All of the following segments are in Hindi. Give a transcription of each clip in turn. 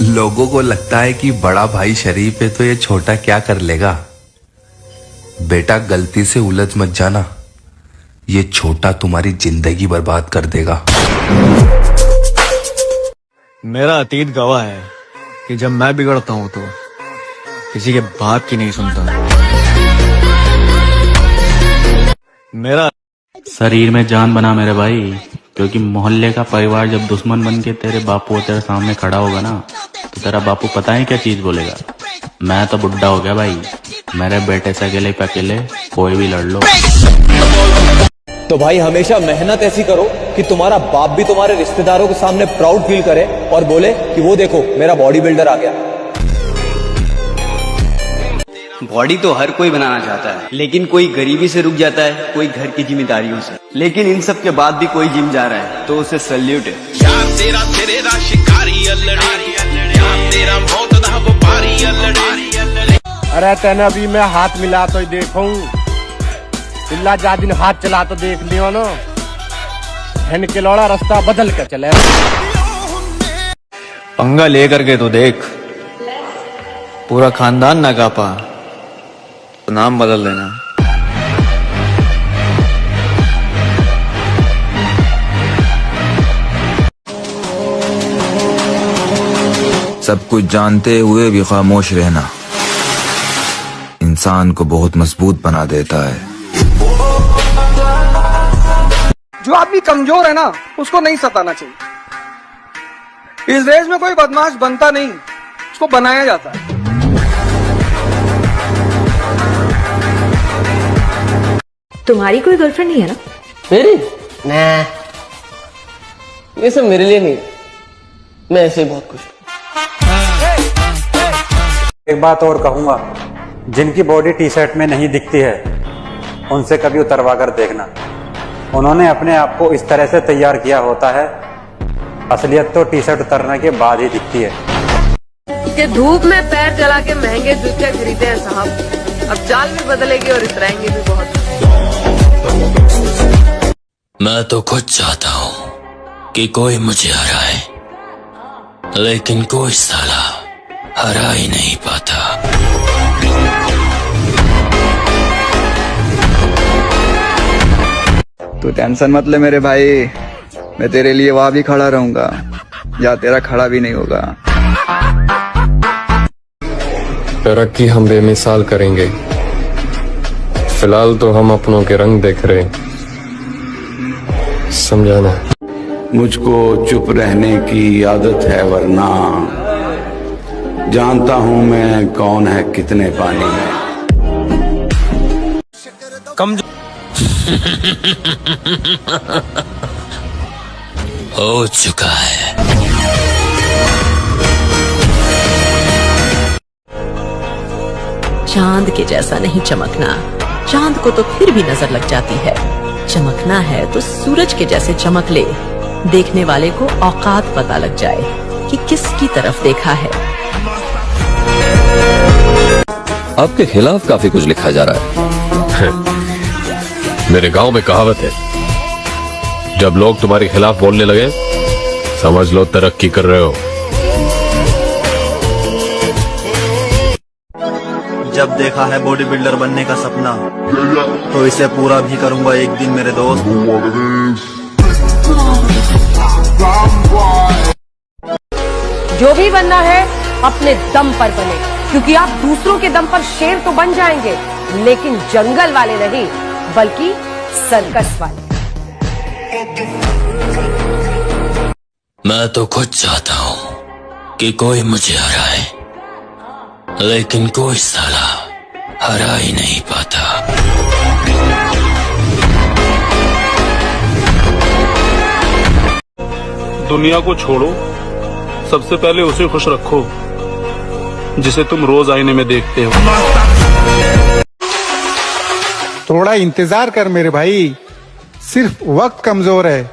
लोगों को लगता है कि बड़ा भाई शरीफ है तो ये छोटा क्या कर लेगा। बेटा गलती से उलझ मत जाना, ये छोटा तुम्हारी जिंदगी बर्बाद कर देगा। मेरा अतीत गवाह है कि जब मैं बिगड़ता हूं तो किसी के बाप की नहीं सुनता। मेरा शरीर में जान बना मेरे भाई, क्योंकि मोहल्ले का परिवार जब दुश्मन बन के तेरे बापू तेरे सामने खड़ा होगा ना, तो तेरा बापू पता है क्या चीज बोलेगा। मैं तो बुढ़ा हो गया भाई, मेरे बेटे से अकेले पे अकेले कोई भी लड़ लो। तो भाई हमेशा मेहनत ऐसी करो कि तुम्हारा बाप भी तुम्हारे रिश्तेदारों के सामने प्राउड फील करे और बोले कि वो देखो मेरा बॉडी बिल्डर आ गया। बॉडी तो हर कोई बनाना चाहता है, लेकिन कोई गरीबी से रुक जाता है, कोई घर की जिम्मेदारियों से। लेकिन इन सब के बाद भी कोई जिम जा रहा है तो उसे सल्यूट है। अरे तेने अभी मैं हाथ मिला तो देखूं, पिल्ला जा दिन हाथ चला तो देख लियो ना, हेन के लौड़ा रास्ता बदल के चले। पंगा लेकर के तो देख, पूरा खानदान ना कापा तो नाम बदल देना। सब कुछ जानते हुए भी खामोश रहना इंसान को बहुत मजबूत बना देता है। जो आदमी कमजोर है ना, उसको नहीं सताना चाहिए। इस देश में कोई बदमाश बनता नहीं, उसको बनाया जाता है। तुम्हारी कोई गर्लफ्रेंड नहीं है ना? मेरी? nah, ये सब मेरे लिए नहीं, मैं ऐसे ही बहुत खुश हूँ। एक बात और कहूंगा, जिनकी बॉडी टी शर्ट में नहीं दिखती है उनसे कभी उतरवा कर देखना। उन्होंने अपने आप को इस तरह से तैयार किया होता है, असलियत तो टी शर्ट उतरने के बाद ही दिखती है। कि धूप में पैर जला के महंगे जूते खरीदे हैं साहब, अब चाल भी बदलेगी और इतराएंगे भी बहुत। मैं तो खुद चाहता हूँ कि कोई मुझे हराए, लेकिन कोई साला हरा ही नहीं पाता। तू टेंशन मत ले मेरे भाई, मैं तेरे लिए वहां भी खड़ा रहूंगा या तेरा खड़ा भी नहीं होगा। तरक्की हम बेमिसाल करेंगे, फिलहाल तो हम अपनों के रंग देख रहे, समझाना। मुझको चुप रहने की आदत है, वरना जानता हूं मैं कौन है कितने पानी में। हो चुका है। चांद के जैसा नहीं चमकना, चांद को तो फिर भी नजर लग जाती है। चमकना है तो सूरज के जैसे चमक ले, देखने वाले को औकात पता लग जाए कि किसकी तरफ देखा है। आपके खिलाफ काफी कुछ लिखा जा रहा है। मेरे गांव में कहावत है, जब लोग तुम्हारे खिलाफ बोलने लगे समझ लो तरक्की कर रहे हो। जब देखा है बॉडी बिल्डर बनने का सपना, तो इसे पूरा भी करूंगा एक दिन मेरे दोस्त। जो भी बनना है अपने दम पर बने, क्योंकि आप दूसरों के दम पर शेर तो बन जाएंगे, लेकिन जंगल वाले नहीं, बल्कि सर्कस वाले। मैं तो खुद चाहता हूँ कि कोई मुझे हराए, लेकिन कोई साला हरा ही नहीं पाता। दुनिया को छोड़ो, सबसे पहले उसे खुश रखो जिसे तुम रोज आईने में देखते हो। थोड़ा इंतजार कर मेरे भाई, सिर्फ वक्त कमजोर है,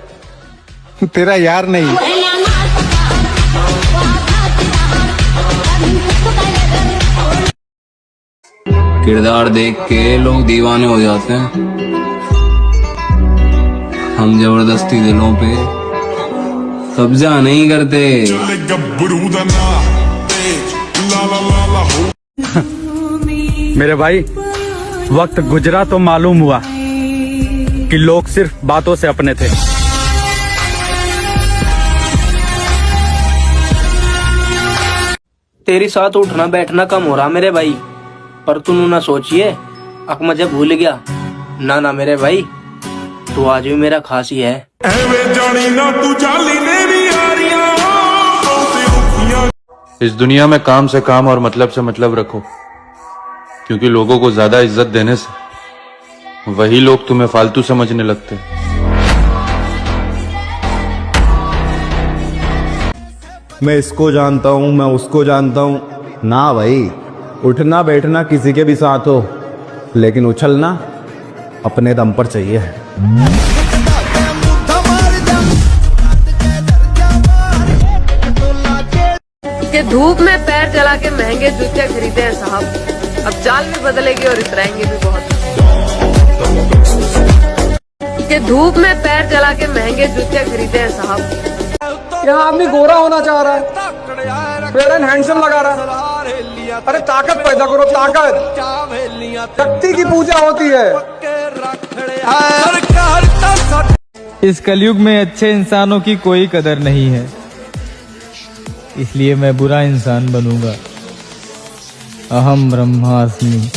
तेरा यार नहीं। किरदार देख के लोग दीवाने हो जाते हैं, हम जबरदस्ती दिलों पे कब्जा नहीं करते। मेरे भाई, वक्त गुजरा तो मालूम हुआ कि लोग सिर्फ बातों से अपने थे। तेरी साथ उठना बैठना कम हो रहा मेरे भाई, पर तू ना सोचिए अक मुझे भूल गया। ना ना मेरे भाई, तू आज भी मेरा खास ही है। इस दुनिया में काम से काम और मतलब से मतलब रखो, क्योंकि लोगों को ज्यादा इज्जत देने से वही लोग तुम्हें फालतू समझने लगते हैं। मैं इसको जानता हूँ, मैं उसको जानता हूँ। ना भाई, उठना बैठना किसी के भी साथ हो, लेकिन उछलना अपने दम पर चाहिए। कि धूप में पैर जला के महंगे जूते खरीदे हैं साहब, अब चाल भी बदलेगी और इतराएंगे भी बहुत। कि धूप में पैर जला के महंगे जूते खरीदे हैं साहब। यहाँ आदमी गोरा होना चाह रहा है, फेयर एंड हैंडसम लगा रहा है। अरे ताकत पैदा करो, ताकत। शक्ति की पूजा होती है। इस कलयुग में अच्छे इंसानों की कोई कदर नहीं है, इसलिए मैं बुरा इंसान बनूंगा। अहम ब्रह्मास्मि।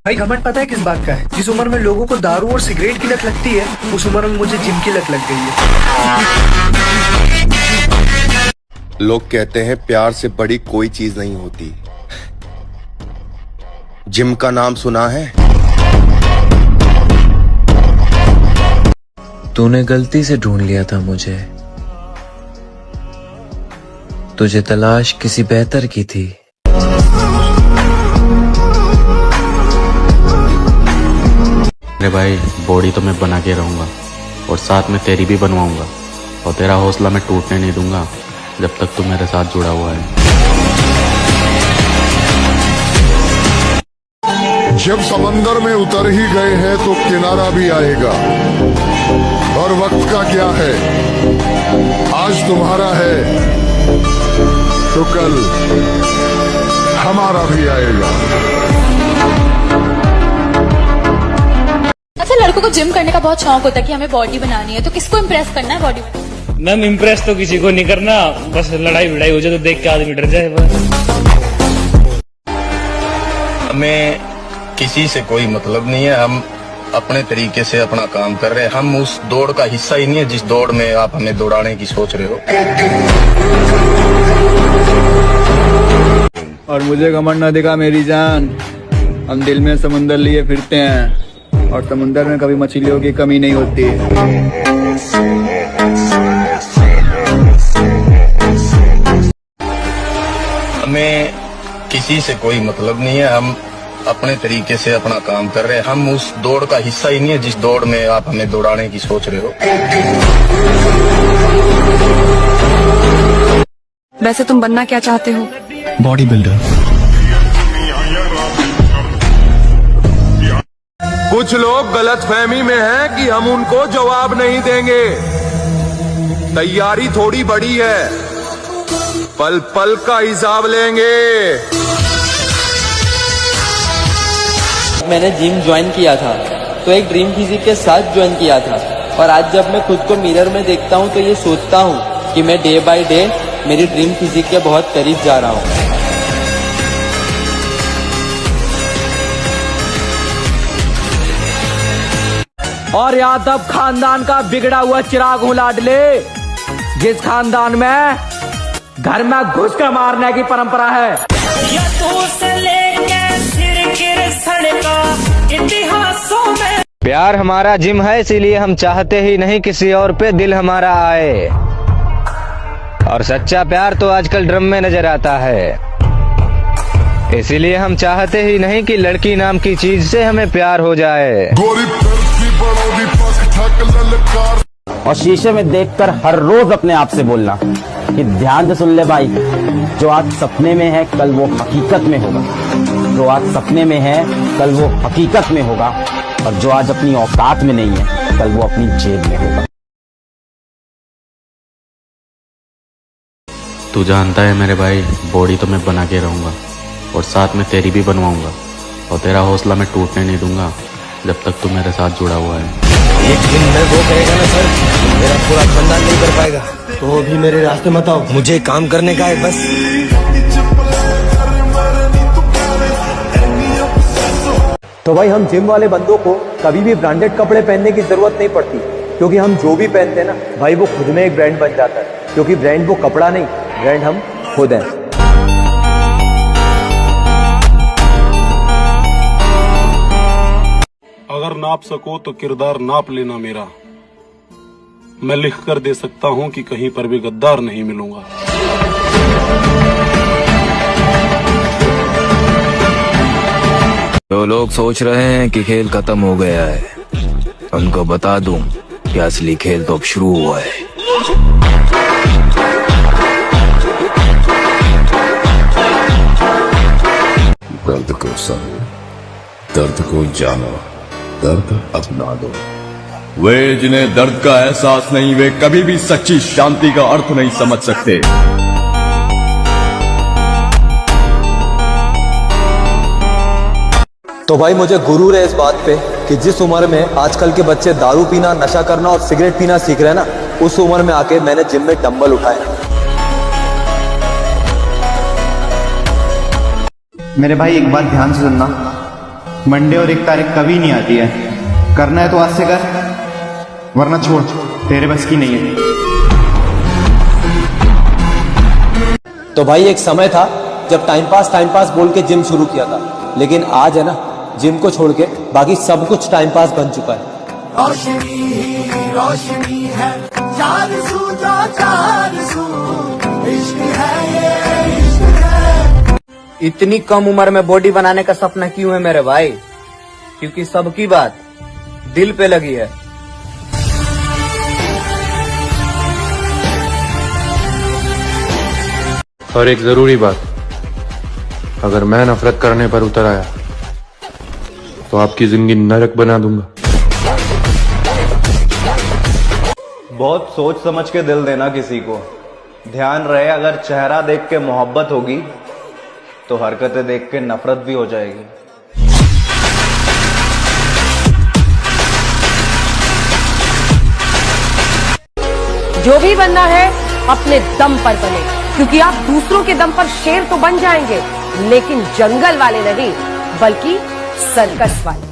भाई घमंड पता है किस बात का है? जिस उम्र में लोगों को दारू और सिगरेट की लत लगती है, उस उम्र में मुझे जिम की लत लग गई है। लोग कहते हैं प्यार से बड़ी कोई चीज नहीं होती। जिम का नाम सुना है? तूने गलती से ढूंढ लिया था मुझे, तुझे तलाश किसी बेहतर की थी। अरे भाई, बॉडी तो मैं बना के रहूंगा और साथ में तेरी भी बनवाऊंगा, और तेरा हौसला मैं टूटने नहीं दूंगा जब तक तू मेरे साथ जुड़ा हुआ है। जब समंदर में उतर ही गए हैं तो किनारा भी आएगा। और वक्त का क्या है, आज तुम्हारा है तो कल हमारा भी आएगा। अच्छा, लड़कों को जिम करने का बहुत शौक होता है कि हमें बॉडी बनानी है, तो किसको इम्प्रेस करना है बॉडी बनाने? मैम, इम्प्रेस तो किसी को नहीं करना, बस लड़ाई भिड़ाई हो जाए तो देख के आदमी डर जाए बस। हमें किसी से कोई मतलब नहीं है, हम अपने तरीके से अपना काम कर रहे हैं। हम उस दौड़ का हिस्सा ही नहीं है जिस दौड़ में आप हमें दौड़ाने की सोच रहे हो। और मुझे घमंड न दिखा मेरी जान, हम दिल में समुंदर लिए फिरते हैं, और समुंदर में कभी मछलियों की कमी नहीं होती। हमें किसी से कोई मतलब नहीं है, हम अपने तरीके से अपना काम कर रहे हैं। हम उस दौड़ का हिस्सा ही नहीं है जिस दौड़ में आप हमें दौड़ाने की सोच रहे हो। वैसे तुम बनना क्या चाहते हो? Body builder. कुछ लोग गलतफहमी में हैं कि हम उनको जवाब नहीं देंगे। तैयारी थोड़ी बड़ी है, पल पल का हिसाब लेंगे। मैंने जिम ज्वाइन किया था तो एक ड्रीम फिजिक के साथ ज्वाइन किया था, और आज जब मैं खुद को मिरर में देखता हूँ तो ये सोचता हूँ कि मैं डे बाय डे मेरी ड्रीम फिजिक के बहुत करीब जा रहा हूँ। और यादव खानदान का बिगड़ा हुआ चिराग हूँ लाडले, जिस खानदान में घर में घुस कर मारने की परंपरा है। प्यार हमारा जिम है, इसीलिए हम चाहते ही नहीं किसी और पे दिल हमारा आए। और सच्चा प्यार तो आजकल ड्रम में नजर आता है, इसीलिए हम चाहते ही नहीं कि लड़की नाम की चीज से हमें प्यार हो जाए। और शीशे में देखकर हर रोज अपने आप से बोलना कि ध्यान से सुन ले भाई, जो आज सपने में है कल वो हकीकत में होगा, जो आज सपने में है कल वो हकीकत में होगा, और जो आज अपनी औकात में नहीं है कल वो अपनी जेब में होगा। तू जानता है मेरे भाई, बॉडी तो मैं बना के रहूंगा और साथ में तेरी भी बनवाऊंगा और तेरा हौसला मैं टूटने नहीं दूंगा जब तक तू मेरे साथ जुड़ा हुआ है। एक दिन मैं वो करेगा ना सर, मेरा पूरा खानदान नहीं कर पाएगा। तो भी मेरे रास्ते मत आओ, मुझे काम करने का है बस। तो भाई हम जिम वाले बंदों को कभी भी ब्रांडेड कपड़े पहनने की जरूरत नहीं पड़ती, क्योंकि हम जो भी पहनते हैं ना भाई वो खुद में एक ब्रांड बन जाता है, क्योंकि ब्रांड वो कपड़ा नहीं, ब्रांड हम खुद हैं। अगर नाप सको तो किरदार नाप लेना मेरा, मैं लिख कर दे सकता हूं कि कहीं पर भी गद्दार नहीं मिलूंगा। जो लोग सोच रहे हैं कि खेल खत्म हो गया है, उनको बता दूं कि असली खेल तो अब शुरू हुआ है। दर्द को सहो, दर्द को जानो, दर्द अपना दो। वे जिन्हें दर्द का एहसास नहीं, वे कभी भी सच्ची शांति का अर्थ नहीं समझ सकते। तो भाई मुझे गुरूर है इस बात पे कि जिस उम्र में आजकल के बच्चे दारू पीना, नशा करना और सिगरेट पीना सीख रहे हैं ना, उस उम्र में आके मैंने जिम में डंबल उठाए। मेरे भाई एक बात ध्यान से सुनना, मंडे और 1 तारीख कभी नहीं आती है। करना है तो आज से कर, वरना छोड़, तेरे बस की नहीं है। तो भाई एक समय था जब टाइम पास बोल के जिम शुरू किया था, लेकिन आज है ना जिम को छोड़ के बाकी सब कुछ टाइम पास बन चुका है। रोशनी ही रोशनी है, चार सू, इश्क है ये इश्क है। इतनी कम उम्र में बॉडी बनाने का सपना क्यों है मेरे भाई? क्योंकि सबकी बात दिल पे लगी है। और एक जरूरी बात, अगर मैं नफरत करने पर उतर आया तो आपकी जिंदगी नरक बना दूंगा। बहुत सोच समझ के दिल देना किसी को। ध्यान रहे, अगर चेहरा देख के मोहब्बत होगी तो हरकतें देख के नफरत भी हो जाएगी। जो भी बनना है अपने दम पर बने, क्योंकि आप दूसरों के दम पर शेर तो बन जाएंगे, लेकिन जंगल वाले नहीं, बल्कि सर्कस वाले।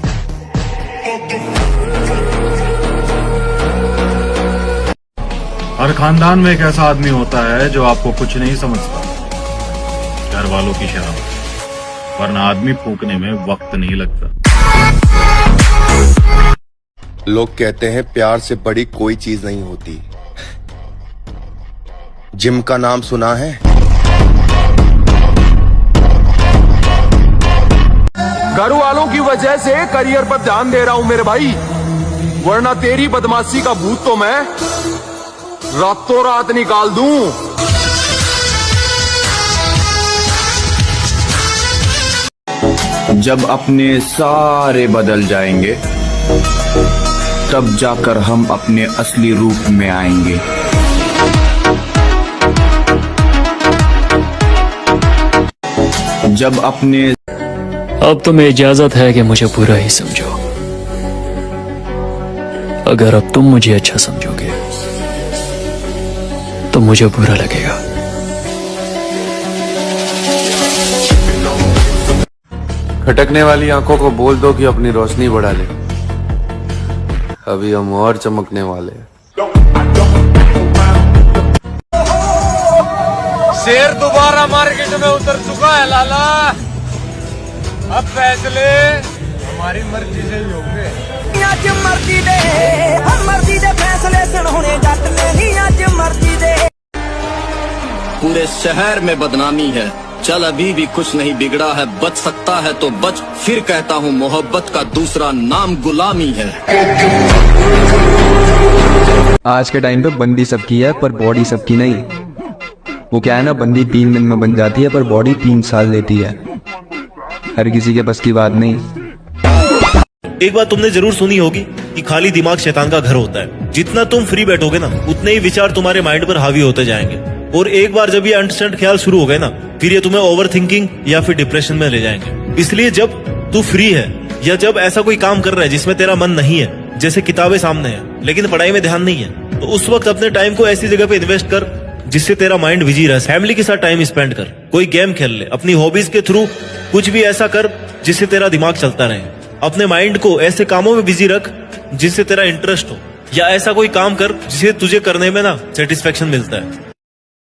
हर खानदान में एक ऐसा आदमी होता है जो आपको कुछ नहीं समझता, घर वालों की शर्म, वरना आदमी फूकने में वक्त नहीं लगता। लोग कहते हैं प्यार से बड़ी कोई चीज नहीं होती। जिम का नाम सुना है? घर वालों की वजह से करियर पर ध्यान दे रहा हूं मेरे भाई, वरना तेरी बदमाशी का भूत तो मैं रातों रात निकाल दूं। जब अपने सारे बदल जाएंगे, तब जाकर हम अपने असली रूप में आएंगे। जब अपने अब तुम्हें इजाजत है कि मुझे बुरा ही समझो। अगर अब तुम मुझे अच्छा समझोगे तो मुझे बुरा लगेगा। खटकने वाली आंखों को बोल दो कि अपनी रोशनी बढ़ा ले, अभी हम और चमकने वाले हैं। शेर दोबारा मार्केट में उतर चुका है लाला, अब फैसले हमारी मर्जी से ही होंगे। आज मर्जी दे, हम मर्जी दे फैसले सुनने जट नहीं, आज मर्जी दे। पूरे शहर में बदनामी है, चल अभी भी कुछ नहीं बिगड़ा है, बच सकता है तो बच, फिर कहता हूँ मोहब्बत का दूसरा नाम गुलामी है। आज के टाइम पे बंदी सबकी है पर बॉडी सबकी नहीं। वो क्या है ना, बंदी 3 दिन में बन जाती है पर बॉडी 3 साल लेती है। हर किसी के बस की बात नहीं। एक बात तुमने जरूर सुनी होगी कि खाली दिमाग शैतान का घर होता है। जितना तुम फ्री बैठोगे ना, उतने ही विचार तुम्हारे माइंड पर हावी होते जाएंगे। और एक बार जब ये अनस्टैंड ख्याल शुरू हो गए ना, फिर ये तुम्हें ओवर थिंकिंग या फिर डिप्रेशन में ले जाएंगे। इसलिए जब तू फ्री है या जब ऐसा कोई काम कर रहा है जिसमें तेरा मन नहीं है, जैसे किताबें सामने है लेकिन पढ़ाई में ध्यान नहीं है, तो उस वक्त अपने टाइम को ऐसी जगह पे इन्वेस्ट कर जिससे तेरा माइंड बिजी रहे। फैमिली के साथ टाइम स्पेंड कर, कोई गेम खेल ले, अपनी हॉबीज के थ्रू कुछ भी ऐसा कर जिससे तेरा दिमाग चलता रहे। अपने माइंड को ऐसे कामों में बिजी रख जिससे तेरा इंटरेस्ट हो, या ऐसा कोई काम कर जिसे तुझे करने में ना सेटिस्फेक्शन मिलता है।